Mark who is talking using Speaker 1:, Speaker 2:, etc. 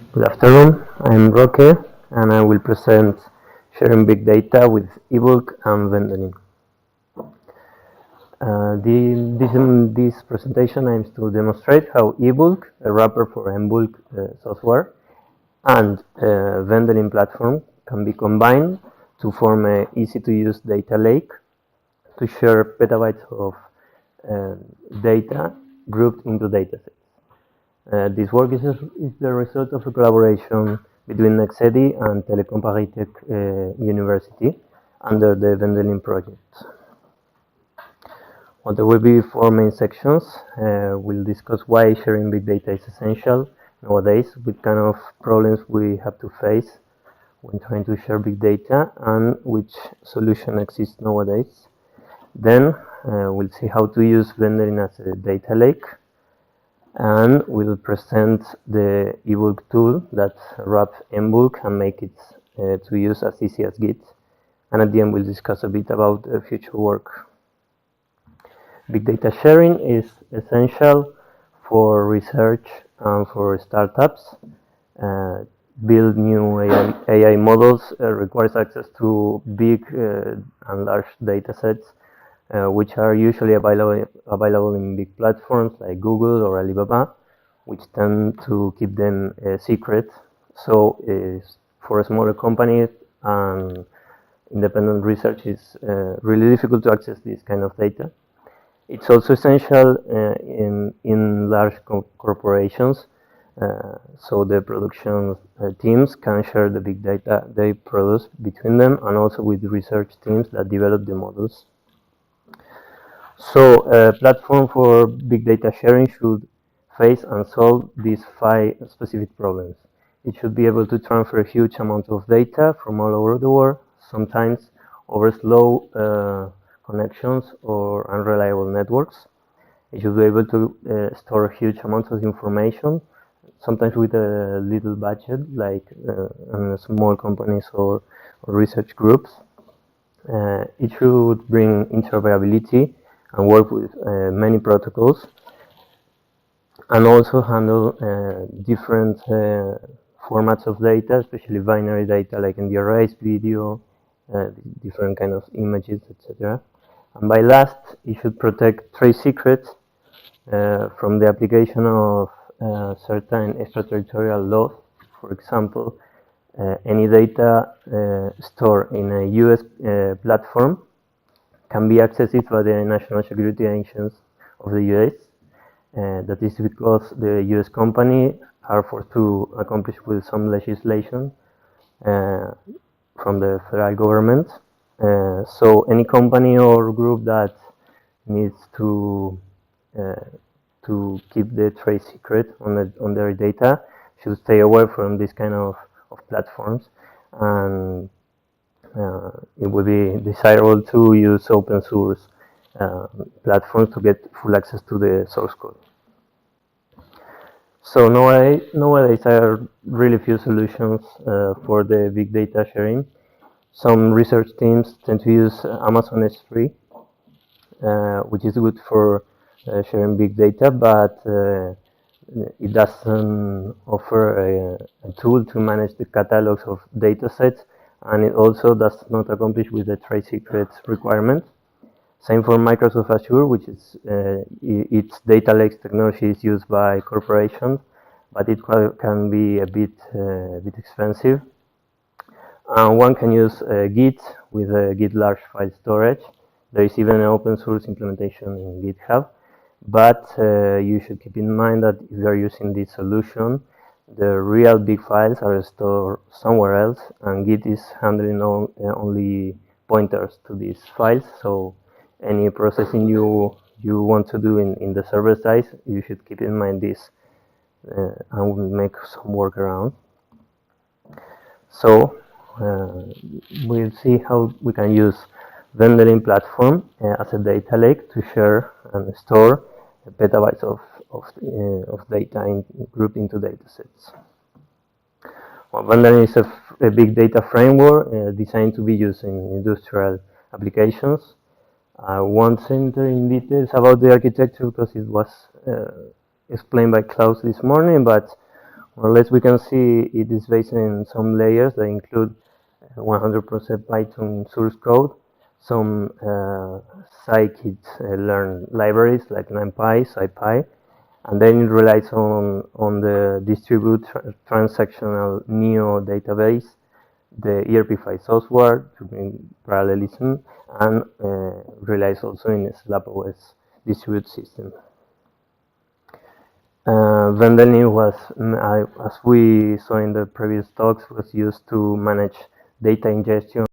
Speaker 1: Good afternoon, I'm Roque and I will present sharing big data with Ebulk and Wendelin. This presentation aims to demonstrate how Ebulk, a wrapper for embulk software, and Wendelin platform can be combined to form an easy-to-use data lake to share petabytes of data grouped into datasets. This work is the result of a collaboration between Nexedi and Telecom Paristech University under the Wendelin project. Well, there will be 4 main sections. We'll discuss why sharing big data is essential nowadays, what kind of problems we have to face when trying to share big data, and which solution exists nowadays. Then we'll see how to use Wendelin as a data lake, and we'll present the Ebulk tool that wraps embulk and make it to use as easy as Git. And at the end, we'll discuss a bit about future work. Big data sharing is essential for research and for startups. Build new AI models requires access to big and large data sets, which are usually available in big platforms like Google or Alibaba, which tend to keep them secret. So for a smaller company and independent research, it's really difficult to access this kind of data. It's also essential in large corporations, so the production teams can share the big data they produce between them and also with the research teams that develop the models. So a platform for big data sharing should face and solve these 5 specific problems. It should be able to transfer a huge amount of data from all over the world, sometimes over slow connections or unreliable networks. It should be able to store huge amounts of information, sometimes with a little budget, like small companies or research groups. It should bring interoperability and work with many protocols, and also handle different formats of data, especially binary data like NDRIs, video, different kind of images, etc. And by last, it should protect trade secrets from the application of certain extraterritorial laws. For example, any data stored in a US platform can be accessed by the national security agencies of the US. That is because the US company are forced to accomplish with some legislation from the federal government. So any company or group that needs to keep the trade secret on their data should stay away from this kind of platforms, and it would be desirable to use open source platforms to get full access to the source code. So nowadays there are really few solutions for the big data sharing. Some research teams tend to use Amazon S3, which is good for sharing big data, but it doesn't offer a tool to manage the catalogs of data sets, and it also does not accomplish with the trade secrets requirement. Same for Microsoft Azure, which is its data lakes technology is used by corporations, but it can be a bit expensive. One can use Git with a Git large file storage. There is even an open source implementation in GitHub, but you should keep in mind that if you are using this solution, the real big files are stored somewhere else, and Git is handling only pointers to these files. So any processing you want to do in the server side, you should keep in mind this and make some workaround. So we'll see how we can use Wendelin platform as a data lake to share and store petabytes of data grouped into datasets. Well, Wendelin is a big data framework designed to be used in industrial applications. I won't enter in details about the architecture because it was explained by Klaus this morning, but More or less, we can see it is based on some layers that include 100% Python source code, some scikit-learn libraries like NumPy, SciPy, and then it relies on the distributed transactional Neo database, the ERP5 software to bring parallelism, and relies also in SlabOS distributed system. Wendelin was, as we saw in the previous talks, was used to manage data ingestion